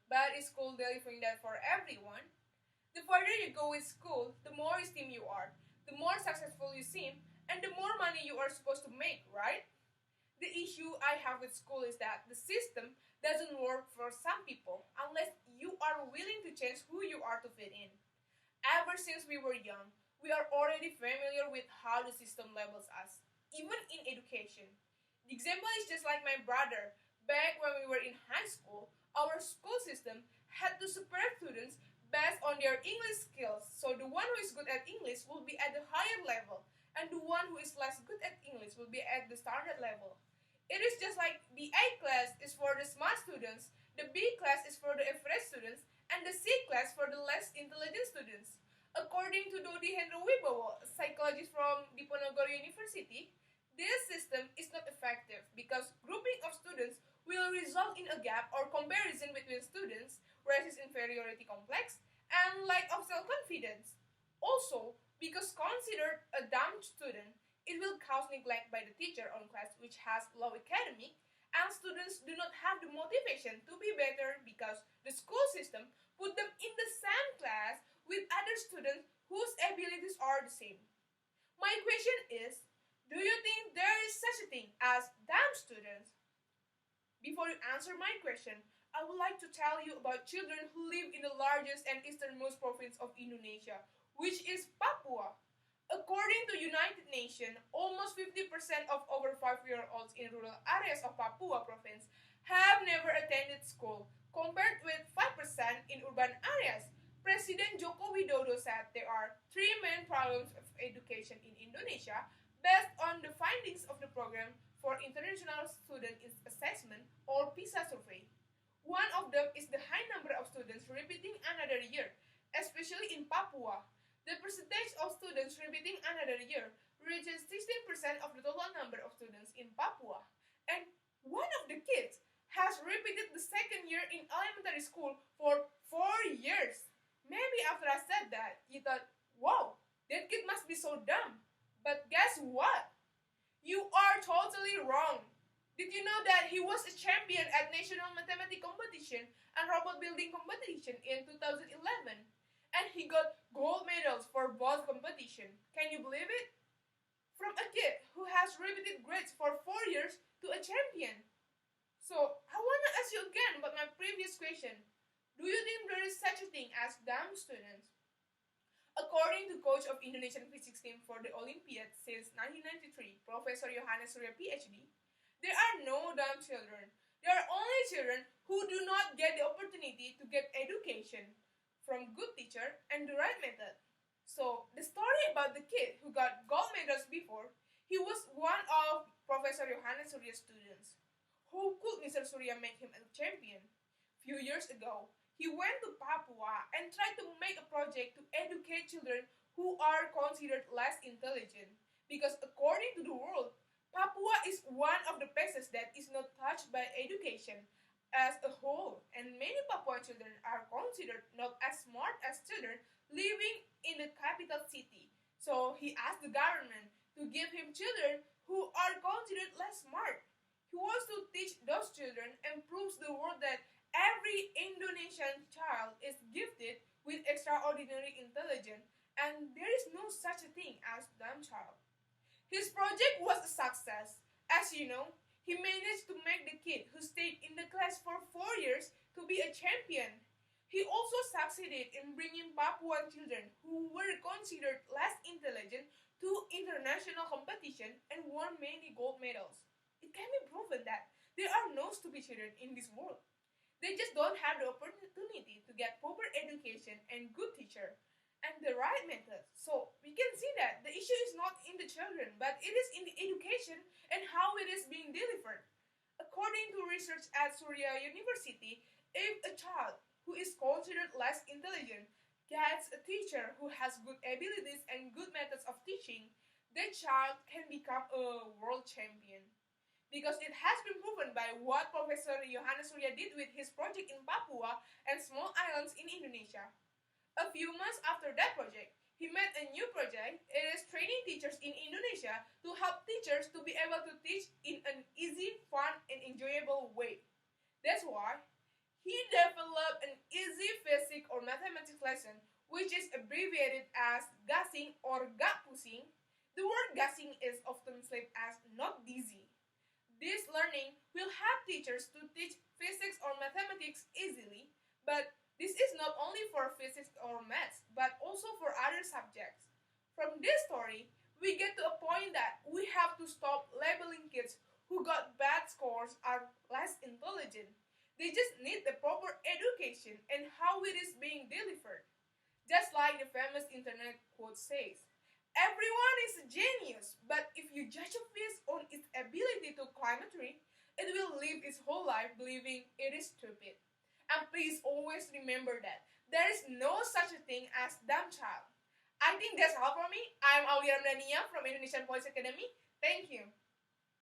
but is school delivering that for everyone? The further you go with school, the more esteemed you are, the more successful you seem, and the more money you are supposed to make, right? The issue I have with school is that the system doesn't work for some people unless you are willing to change who you are to fit in. Ever since we were young, we are already familiar with how the system labels us, even in education. The example is just like my brother. Back when we were in high school, our school system had to separate students based on their English skills. So the one who is good at English will be at the higher level, and the one who is less good at English will be at the standard level. It is just like the A class is for the smart students, the B class is for the average students, and the C class for the less intelligent students. According to Dodi Hendro Wibowo, a psychologist from Diponegoro University, this system is not effective because grouping of students will result in a gap or comparison between students, raises inferiority complex, and lack of self-confidence. Also, because considered a dumb student, it will cause neglect by the teacher on class which has low academic, and students do not have the motivation to be better because the school system put them in the same class with other students whose abilities are the same. My question is, do you think there is such a thing as dumb students? Before you answer my question, I would like to tell you about children who live in the largest and easternmost province of Indonesia, which is Papua. According to United Nations, almost 50% of over 5-year-olds in rural areas of Papua province have never attended school, compared with 5% in urban areas. President Joko Widodo said there are three main problems of education in Indonesia based on the findings of the Program for International Student Assessment or PISA survey. One of them is the high number of students repeating another year, especially in Papua. The percentage of students repeating another year reaches 16% of the total number of students in Papua. And one of the kids has repeated the second year in elementary school for 4 years. Maybe after I said that, you thought, wow, that kid must be so dumb. But guess what? You are totally wrong. Did you know that he was a champion at National Mathematics Competition and Robot Building Competition in 2011? And he got gold medals for both competition. Can you believe it? From a kid who has repeated grades for 4 years to a champion. So, I want to ask you again about my previous question. Do you think there is such a thing as dumb students? According to coach of Indonesian physics team for the Olympiad since 1993, Professor Yohanes Surya PhD, there are no dumb children. There are only children who do not get the opportunity to get education from good teacher and the right method. So, the story about the kid who got gold medals before, he was one of Professor Yohanes Surya's students. How could Mr. Surya make him a champion? Few years ago, he went to Papua and tried to make a project to educate children who are considered less intelligent. Because according to the world, Papua is one of the places that is not touched by education as a whole, and many Papuan children are considered not as smart as children living in the capital city. So he asked the government to give him children who are considered less smart. He wants to teach those children and proves the world that every Indonesian child is gifted with extraordinary intelligence, and there is no such a thing as dumb child. His project was a success. As you know, he managed to make the kid who stayed in the class for 4 years to be a champion. He also succeeded in bringing Papuan children who were considered less intelligent to international competition and won many gold medals. It can be proven that there are no stupid children in this world. They just don't have the opportunity to get proper education and good teacher and the right method. So we can see that the issue is not in the children, but it is in the education and how it is being delivered. According to research at Surya University, if a child who is considered less intelligent gets a teacher who has good abilities and good methods of teaching, that child can become a world champion. Because it has been proven by what Professor Yohanes Surya did with his project in Papua and small islands in Indonesia. A few months after that project, he made a new project. It is training teachers in Indonesia to help teachers to be able to teach in an easy, fun, and enjoyable way. That's why He developed an easy physics or mathematics lesson, which is abbreviated as gassing or gut pushing. The word gassing is often translated as not dizzy. This learning will help teachers to teach physics or mathematics easily, but this is not only for physics or maths, but also for other subjects. From this story, we get to a point that we have to stop labeling kids who got bad scores are less intelligent. They just need the proper education and how it is being delivered. Just like the famous internet quote says, everyone is a genius, but if you judge a fish on its ability to climb a tree, it will live its whole life believing it is stupid. And please always remember that there is no such a thing as dumb child. I think that's all for me. I'm Aulia from Indonesian Voice Academy. Thank you.